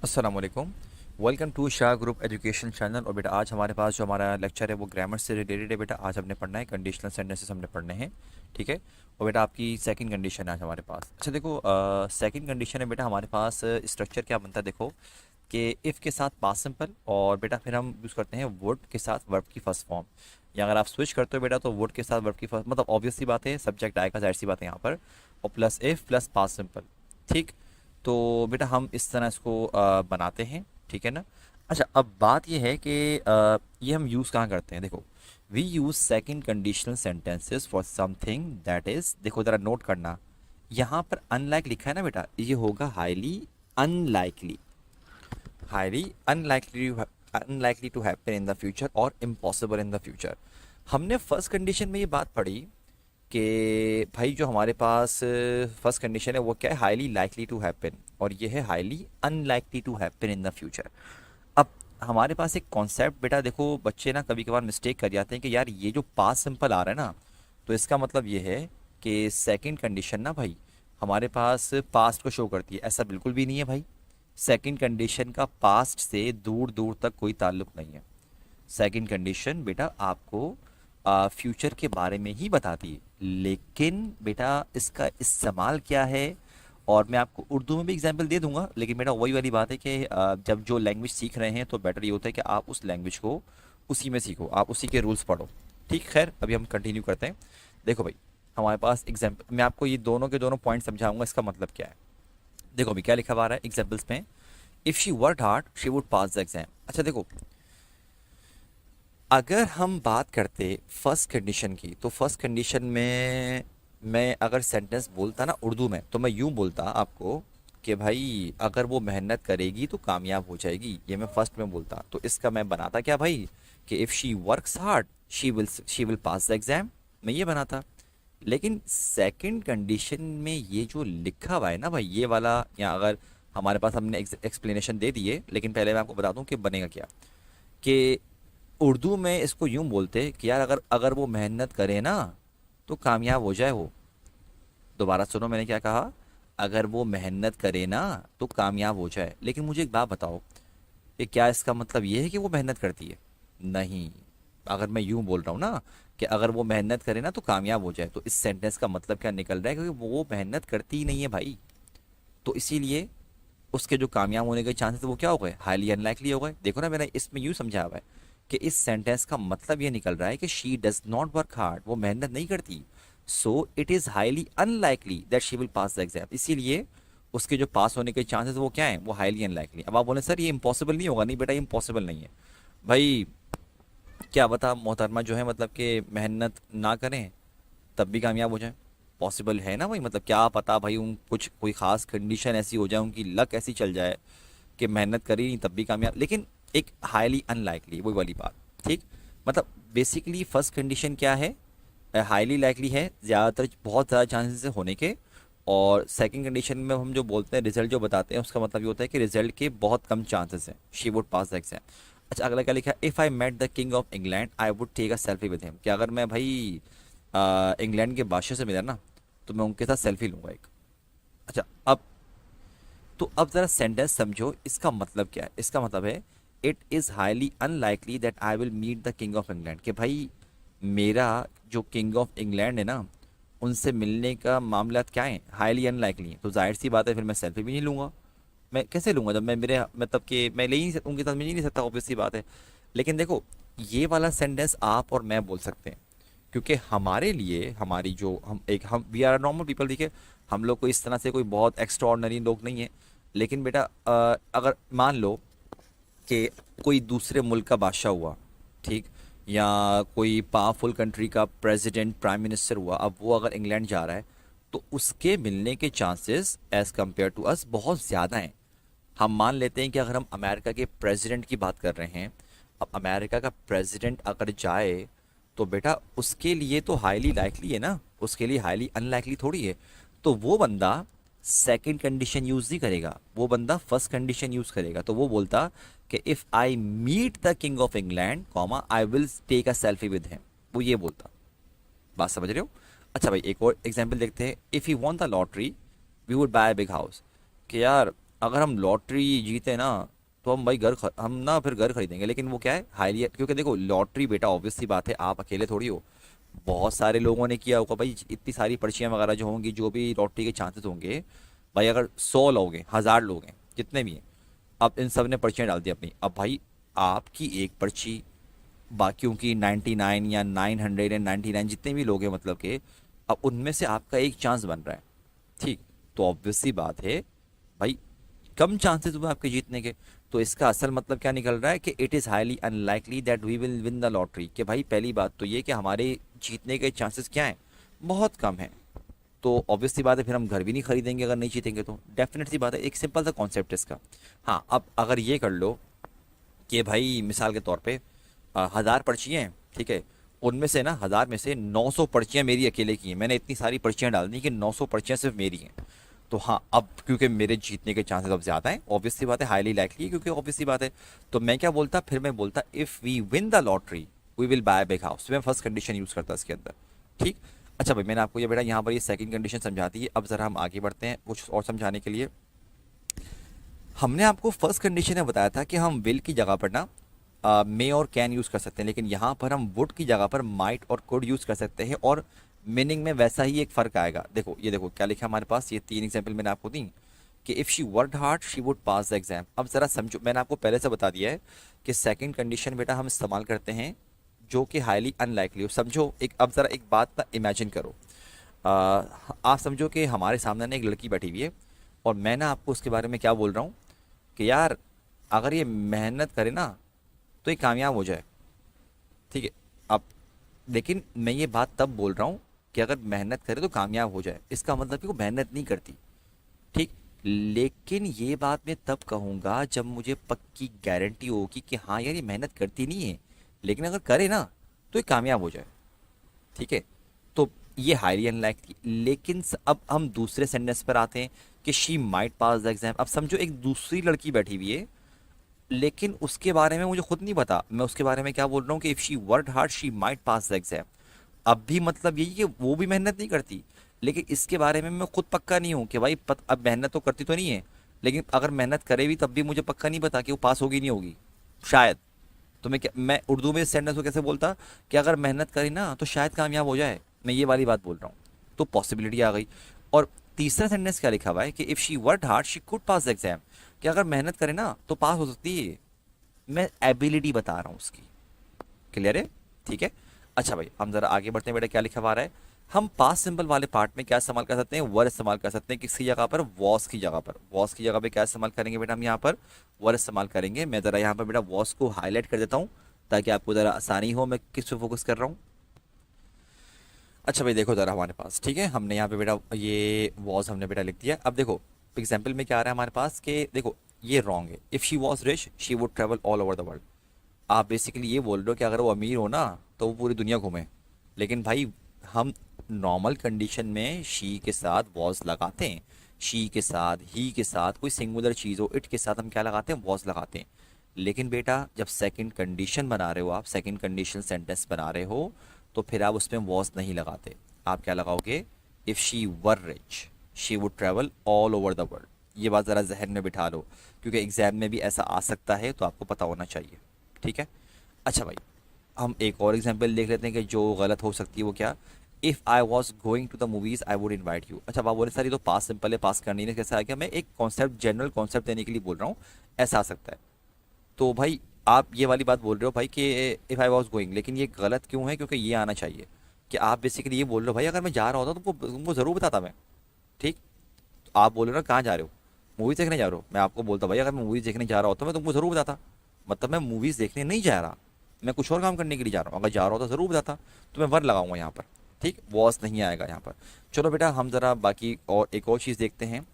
अस्सलाम वालेकुम। Welcome to Shah group education channel. और बेटा आज हमारे पास जो हमारा लेक्चर है वो ग्रामर से रिलेटेड है। बेटा आज हमने पढ़ना है कंडीशनल सेंटेंसेस हमने पढ़ने हैं, ठीक है। और बेटा आपकी सेकंड कंडीशन है आज हमारे पास। अच्छा देखो, सेकंड कंडीशन है बेटा हमारे पास स्ट्रक्चर क्या बनता है। देखो कि इफ़ के साथ पास्ट सिंपल और बेटा फिर हम यूज़ करते हैं वुड के साथ वर्ब की फर्स्ट फॉर्म। या अगर आप स्विच करते हो बेटा तो वुड के साथ वर्ब की फर्स्ट, मतलब ऑब्वियस सी बात है सब्जेक्ट आएगा, जाहिर सी बात है यहाँ पर। और plus if plus past simple, ठीक। तो बेटा हम इस तरह इसको बनाते हैं, ठीक है ना। अच्छा अब बात ये है कि ये हम यूज़ कहाँ करते हैं। देखो we use second conditional sentences for something that is, देखो ज़रा नोट करना, यहाँ पर अनलाइक लिखा है ना बेटा, ये होगा highly unlikely. Highly unlikely to happen in the future और इम्पॉसिबल इन द फ्यूचर। हमने फर्स्ट कंडीशन में ये बात पढ़ी कि भाई जो हमारे पास फर्स्ट कंडीशन है वो क्या है, हाईली लाइकली टू हैपन, और ये है highly unlikely to happen in the future. अब हमारे पास एक कॉन्सेप्ट बेटा, देखो बच्चे ना कभी कभार मिस्टेक कर जाते हैं कि यार ये जो पास्ट सिंपल आ रहा है ना, तो इसका मतलब ये है कि सेकंड कंडीशन ना भाई हमारे पास पास्ट को शो करती है। ऐसा बिल्कुल भी नहीं है भाई। सेकंड कंडीशन का पास्ट से दूर दूर तक कोई ताल्लुक नहीं है। सेकंड कंडीशन बेटा आपको फ्यूचर के बारे में ही बताती है, लेकिन बेटा इसका इस्तेमाल क्या है, और मैं आपको उर्दू में भी एग्जाम्पल दे दूंगा। लेकिन बेटा वही वाली बात है कि जब जो लैंग्वेज सीख रहे हैं तो बेटर ये होता है कि आप उस लैंग्वेज को उसी में सीखो, आप उसी के रूल्स पढ़ो, ठीक। खैर अभी हम कंटिन्यू करते हैं। देखो भाई हमारे पास एग्जाम्पल, मैं आपको ये दोनों के दोनों पॉइंट समझाऊंगा इसका मतलब क्या है। देखो अभी क्या लिखा हुआ रहा है एग्जाम्पल्स में, if she work hard she would pass the exam. अच्छा देखो, अगर हम बात करते फर्स्ट कंडीशन की, तो फर्स्ट कंडीशन में मैं अगर सेंटेंस बोलता ना उर्दू में, तो मैं यूं बोलता आपको कि भाई अगर वो मेहनत करेगी तो कामयाब हो जाएगी। ये मैं फर्स्ट में बोलता, तो इसका मैं बनाता क्या भाई कि if she works hard she will pass the exam, मैं ये बनाता। लेकिन सेकंड कंडीशन में ये जो लिखा हुआ है ना भाई ये वाला, या अगर हमारे पास हमने एक्सप्लेनेशन दे दिए, लेकिन पहले मैं आपको बता दूं कि बनेगा क्या, कि उर्दू में इसको यूं बोलते कि यार अगर अगर वो मेहनत करे ना तो कामयाब हो जाए वो। दोबारा सुनो मैंने क्या कहा, अगर वो मेहनत करे ना तो कामयाब हो जाए। लेकिन मुझे एक बात बताओ कि क्या इसका मतलब ये है कि वो मेहनत करती है? नहीं। अगर मैं यूं बोल रहा हूँ ना कि अगर वो मेहनत करे ना तो कामयाब हो जाए, तो इस सेंटेंस का मतलब क्या निकल रहा है, क्योंकि वो मेहनत करती ही नहीं है भाई। तो इसीलिए उसके जो कामयाब होने के चांसेस वो क्या हो गए, हाईली अनलाइकली हो गए। देखो ना मैंने इसमें यूं समझा हुआ है कि इस सेंटेंस का मतलब ये निकल रहा है कि she does not work hard, वो मेहनत नहीं करती, so it is highly unlikely that she will pass the exam. इसीलिए उसके जो पास होने के चांसेस वो क्या है, वो हाईली अनलाइकली। अब आप बोले सर ये इम्पॉसिबल नहीं होगा, नहीं बेटा ये इम्पॉसिबल नहीं है भाई। क्या बता मोहतरमा जो है मतलब कि मेहनत ना करें तब भी कामयाब हो जाए, पॉसिबल है ना भाई। मतलब क्या पता भाई उन कुछ कोई खास कंडीशन ऐसी हो जाए, उनकी लक ऐसी चल जाए कि मेहनत करी नहीं तब भी कामयाब, लेकिन एक हाईली अनलाइकली, वही वाली बात, ठीक। मतलब बेसिकली फर्स्ट कंडीशन क्या है, हाईली लाइकली है, ज़्यादातर बहुत ज़्यादा चांसेस है होने के। और सेकंड कंडीशन में हम जो बोलते हैं रिजल्ट जो बताते हैं उसका मतलब ये होता है कि रिजल्ट के बहुत कम चांसेस हैं, she would pass the exam. अच्छा अगला क्या लिखा है, if I met the king of England I would take a selfie with him, कि अगर मैं भाई इंग्लैंड के बादशाह से मिला ना तो मैं उनके साथ सेल्फी लूंगा एक। अच्छा अब तो अब जरा सेंटेंस समझो, इसका मतलब क्या है। इसका मतलब है it is highly unlikely that I will meet the king of England, कि भाई मेरा जो किंग ऑफ इंग्लैंड है ना उनसे मिलने का मामला क्या है, हाईली अनलाइकली है। तो जाहिर सी बात है फिर मैं सेल्फी भी नहीं लूंगा। मैं कैसे लूंगा जब मैं मेरे मतलब कि मैं ले ही नहीं उनके साथ मिल ही नहीं सकता, ऑब्वियस सी बात है। लेकिन देखो ये वाला सेंटेंस आप और मैं बोल सकते हैं, क्योंकि हमारे लिए हमारी जो हम वी आर नॉर्मल पीपल, ठीक है। हम लोग को इस तरह से कोई बहुत एक्स्ट्रा ऑर्डनरी लोग नहीं है। लेकिन बेटा अगर मान लो कि कोई दूसरे मुल्क का बादशाह हुआ, ठीक, या कोई पावरफुल कंट्री का प्रेसिडेंट प्राइम मिनिस्टर हुआ, अब वो अगर इंग्लैंड जा रहा है तो उसके मिलने के chances as compared to us बहुत ज़्यादा हैं। हम मान लेते हैं कि अगर हम अमेरिका के प्रेसिडेंट की बात कर रहे हैं, अब अमेरिका का प्रेसिडेंट अगर जाए तो बेटा उसके लिए तो हाईली लाइकली है ना, उसके लिए हाईली अनलाइकली थोड़ी है। तो वो बंदा सेकंड कंडीशन यूज नहीं करेगा, वो बंदा फर्स्ट कंडीशन यूज करेगा। तो वो बोलता कि if I meet the king of England comma I will take a selfie with him, वो ये बोलता। बात समझ रहे हो? अच्छा भाई एक और एग्जांपल देखते हैं, if you want the lottery we would buy a big house, कि यार अगर हम लॉटरी जीते ना तो हम भाई हम ना फिर घर खरीदेंगे, लेकिन वो क्या है हाईली, क्योंकि देखो लॉटरी बेटा ऑब्वियस सी बात है आप अकेले थोड़ी हो, बहुत सारे लोगों ने किया होगा भाई। इतनी सारी पर्चियां वगैरह जो होंगी, जो भी लॉटरी के चांसेस होंगे भाई, अगर 100 लोग हैं, 1000 लोग हैं, जितने भी हैं, अब इन सब ने पर्चियां डाल दी अपनी। अब भाई आपकी एक पर्ची, बाकियों की 99 या 999 जितने भी लोग हैं मतलब के, अब उनमें से आपका एक चांस बन रहा है, ठीक। तो ऑब्वियस सी बात है भाई, कम चांसेस हुए आपके जीतने के। तो इसका असल मतलब क्या निकल रहा है कि it is highly unlikely that we will win the lottery, कि भाई पहली बात तो ये कि हमारे जीतने के चांसेस क्या हैं, बहुत कम है। तो ऑब्वियस सी बात है फिर हम घर भी नहीं खरीदेंगे अगर नहीं जीतेंगे तो, डेफिनेट सी बात है, एक सिंपल सा कॉन्सेप्ट है इसका। हाँ, अब अगर ये कर लो कि भाई मिसाल के तौर पे 1000 पर्चियाँ हैं, ठीक है, उनमें से ना 1000 में से 900 पर्चियाँ मेरी अकेले की हैं, मैंने इतनी सारी पर्चियाँ डाल दी कि 900 पर्चियाँ सिर्फ मेरी हैं। तो हाँ, अब क्योंकि मेरे जीतने के चांसेस अब ज़्यादा हैं, ऑब्वियस सी बात है, हाईली लाइकली है, क्योंकि ऑब्वियस सी बात है। तो मैं क्या बोलता, फिर मैं बोलता if we win the lottery we will buy big house. मैं फर्स्ट कंडीशन यूज़ करता इसके अंदर, ठीक। अच्छा भाई, मैंने आपको ये बेटा यहाँ पर ये सेकंड कंडीशन समझाती है। अब ज़रा हम आगे बढ़ते हैं कुछ और समझाने के लिए। हमने आपको फर्स्ट कंडीशन में बताया था कि हम विल की जगह पर ना मे और कैन यूज़ कर सकते हैं, लेकिन यहाँ पर हम वुड की जगह पर माइट और कुड यूज़ कर सकते हैं, और मीनिंग में वैसा ही एक फ़र्क आएगा। देखो ये देखो क्या लिखा हमारे पास, ये 3 एग्जाम्पल मैंने आपको दी कि if she worked hard she would pass the exam. अब ज़रा समझो, मैंने आपको पहले से बता दिया है कि सेकंड कंडीशन बेटा हम इस्तेमाल करते हैं जो कि हाईली अनलाइकली हो। समझो एक, अब ज़रा एक बात ना इमेजिन करो, आ, आप समझो कि हमारे सामने ना एक लड़की बैठी हुई है, और मैं ना आपको उसके बारे में क्या बोल रहा हूँ कि यार अगर ये मेहनत करे ना तो ये कामयाब हो जाए, ठीक है। अब लेकिन मैं ये बात तब बोल रहा हूँ कि अगर मेहनत करे तो कामयाब हो जाए, इसका मतलब कि वो मेहनत नहीं करती, ठीक। लेकिन ये बात मैं तब कहूँगा जब मुझे पक्की गारंटी होगी कि हाँ यार ये मेहनत करती नहीं है, लेकिन अगर करे ना तो ये कामयाब हो जाए, ठीक है। तो ये हाईली अनलाइकली। लेकिन अब हम दूसरे सेंटेंस पर आते हैं कि she might pass the exam. अब समझो एक दूसरी लड़की बैठी हुई है, लेकिन उसके बारे में मुझे खुद नहीं पता, मैं उसके बारे में क्या बोल रहा हूँ कि if she work hard she might pass the exam. अब भी मतलब यही कि वो भी मेहनत नहीं करती, लेकिन इसके बारे में मैं खुद पक्का नहीं हूँ कि भाई अब मेहनत तो करती तो नहीं है, लेकिन अगर मेहनत करे भी तब भी मुझे पक्का नहीं पता कि वो पास होगी नहीं होगी, शायद। तो मैं उर्दू में इस सेंटेंस को कैसे बोलता कि अगर मेहनत करी ना तो शायद कामयाब हो जाए, मैं ये वाली बात बोल रहा हूँ। तो पॉसिबिलिटी आ गई। और तीसरा सेंटेंस क्या लिखा हुआ है कि if she work hard she could pass the exam, कि अगर मेहनत करे ना तो पास हो सकती है। मैं एबिलिटी बता रहा हूँ उसकी। क्लियर है, ठीक है। अच्छा भाई, हम जरा आगे बढ़ते हैं बेटा, क्या लिखा हुआ है। हम पास सिंबल वाले पार्ट में क्या इस्तेमाल कर सकते हैं, वर इस्तेमाल कर सकते हैं, किसकी जगह पर, वॉस की जगह पर। वॉस की जगह पे क्या इस्तेमाल करेंगे बेटा, हम यहाँ पर वर इस्तेमाल करेंगे। मैं ज़रा यहाँ पर बेटा वॉस को हाईलाइट कर देता हूँ ताकि आपको ज़रा आसानी हो मैं किस पे फोकस कर रहा हूँ। अच्छा भाई देखो ज़रा हमारे पास, ठीक है, हमने यहाँ पे बेटा ये वॉज हमने बेटा लिख दिया। अब देखो एग्जाम्पल में क्या आ रहा है हमारे पास कि देखो ये रॉन्ग है। If she was rich she would travel all over the world. आप बेसिकली ये बोल रहे हो कि अगर वो अमीर हो ना तो वो पूरी दुनिया घूमे, लेकिन भाई हम नॉर्मल कंडीशन में शी के साथ वॉज लगाते हैं, शी के साथ, ही के साथ, कोई सिंगुलर चीज़ हो, इट के साथ हम क्या लगाते हैं, वॉज लगाते हैं। लेकिन बेटा जब सेकंड कंडीशन बना रहे हो, आप सेकंड कंडीशन सेंटेंस बना रहे हो, तो फिर आप उसमें वॉज नहीं लगाते, आप क्या लगाओगे, if she were rich she would travel all over the world. ये बात ज़रा जहन में बिठा लो, क्योंकि एग्जाम में भी ऐसा आ सकता है, तो आपको पता होना चाहिए, ठीक है। अच्छा भाई, हम एक और एग्जांपल देख लेते हैं कि जो गलत हो सकती है वो क्या। If I was going to the movies I would invite you. अच्छा बाबू बोले सर ये तो पास सिंपल है, पास करनी है, कैसा आ गया, मैं एक कॉन्सेप्ट, जनरल कॉन्सेप्ट देने के लिए बोल रहा हूँ, ऐसा आ सकता है। तो भाई आप ये वाली बात बोल रहे हो भाई कि इफ़ आई वॉज गोइंग, लेकिन ये गलत क्यों है, क्योंकि ये आना चाहिए कि आप बेसिकली ये बोल रहे हो भाई अगर मैं जा रहा होता तो तुमको ज़रूर बताता मैं, ठीक। तो आप बोल रहे हो ना कहाँ जा रहे हो, मूवीज़ देखने जा रहे हो, मैं आपको बोलता भाई अगर मैं मूवीज़ देखने जा रहा होता मैं तुमको ज़रूर बताता। मतलब मैं मूवीज़ देखने नहीं जा रहा, मैं कुछ और काम करने के लिए जा रहा हूँ, अगर जा रहा होता ज़रूर बताता। तो मैं वर लगाऊंगा यहाँ पर, ठीक, वॉज नहीं आएगा यहाँ पर। चलो बेटा हम ज़रा बाकी और एक और चीज़ देखते हैं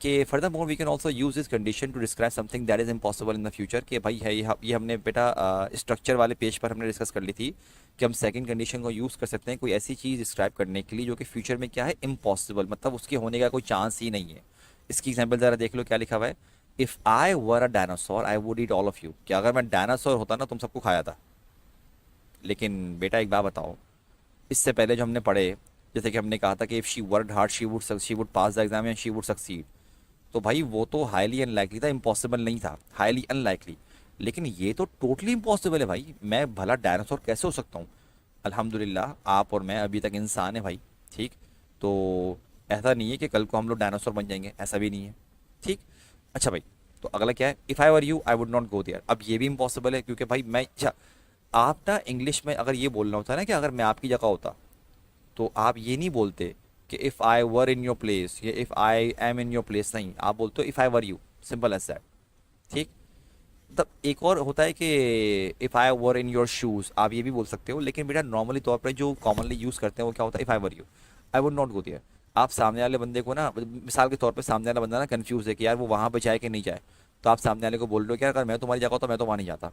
कि furthermore we can also use this condition to describe something that is impossible in the future. कि भाई है ये हमने बेटा स्ट्रक्चर वाले पेज पर हमने डिस्कस कर ली थी कि हम सेकंड कंडीशन को यूज़ कर सकते हैं कोई ऐसी चीज़ डिस्क्राइब करने के लिए जो कि फ्यूचर में क्या है, इम्पॉसिबल, मतलब उसके होने का कोई चांस ही नहीं है। इसकी एग्जाम्पल ज़रा देख लो क्या लिखा हुआ है। If I were a dinosaur I would eat all of you. कि अगर मैं डायनासोर होता ना तुम सबको खाया था। लेकिन बेटा एक बात बताओ, इससे पहले जो हमने पढ़े, जैसे कि हमने कहा था कि if she worked hard she would pass the exam and she would succeed. तो भाई वो तो हाईली अनलाइकली था, इम्पॉसिबल नहीं था, हाईली अनलाइकली। लेकिन ये तो टोटली इम्पॉसिबल है भाई, मैं भला डायनासोर कैसे हो सकता हूँ? अल्हम्दुलिल्लाह आप और मैं अभी तक इंसान है भाई, ठीक। तो ऐसा नहीं है कि कल को हम लोग डायनासोर बन जाएंगे, ऐसा भी नहीं है, ठीक। अच्छा भाई, तो अगला क्या है, if I were you I would not go there. अब ये भी इम्पॉसिबल है क्योंकि भाई मैं, अच्छा, आप ना इंग्लिश में अगर ये बोलना होता है ना कि अगर मैं आपकी जगह होता, तो आप ये नहीं बोलते कि if I were in your place या if I am in your place, नहीं, आप बोलते हो if I were you, simple as that, ठीक। तब एक और होता है कि if I were in your shoes, आप ये भी बोल सकते हो, लेकिन बेटा नॉर्मली तौर पर जो कॉमनली यूज़ करते हैं वो क्या होता है, if I were you I would not go there. आप सामने वाले बंदे को ना, मिसाल के तौर पे सामने वाला बंदा ना कंफ्यूज है कि यार वो वहाँ पे जाए कि नहीं जाए, तो आप सामने वाले को बोल रहे हो कि यार अगर मैं तुम्हारी जगह होता तो मैं तो वहाँ नहीं जाता।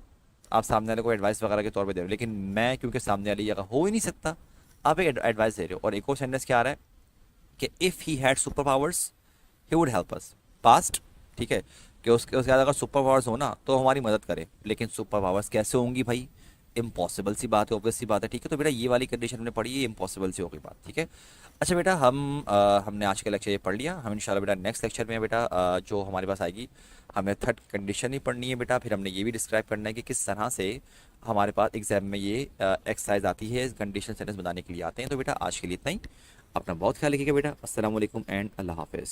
आप सामने वाले को एडवाइस वगैरह के तौर पे दे रहे हो, लेकिन मैं क्योंकि सामने वाली जगह हो ही नहीं सकता, आप एक एडवाइस दे रहे हो। और एक और सेंटेंस क्या आ रहा है कि if he had super powers he would help us, past, ठीक है, कि उसके बाद अगर सुपर पावर्स हो ना तो हमारी मदद करे, लेकिन सुपर पावर्स कैसे होंगी भाई, इम्पॉसिबल सी बात है, ऑब्वियस सी बात है, ठीक है। तो बेटा ये वाली कंडीशन हमने पढ़ी, ये इम्पॉसिबल सी हो गई बात, ठीक है। अच्छा बेटा, हमने आज का लेक्चर ये पढ़ लिया, हम इंशाल्लाह बेटा नेक्स्ट लेक्चर में बेटा जो हमारे पास आएगी, हमें थर्ड कंडीशन ही पढ़नी है बेटा, फिर हमने ये भी डिस्क्राइब करना है कि किस तरह से हमारे पास एग्जाम में ये एक्सरसाइज आती है, कंडीशन सेंटेंस बनाने के लिए आते हैं। तो बेटा आज के लिए इतना ही, अपना बहुत ख्याल रखिएगा बेटा, अस्सलाम वालेकुम एंड अल्लाह हाफिज़।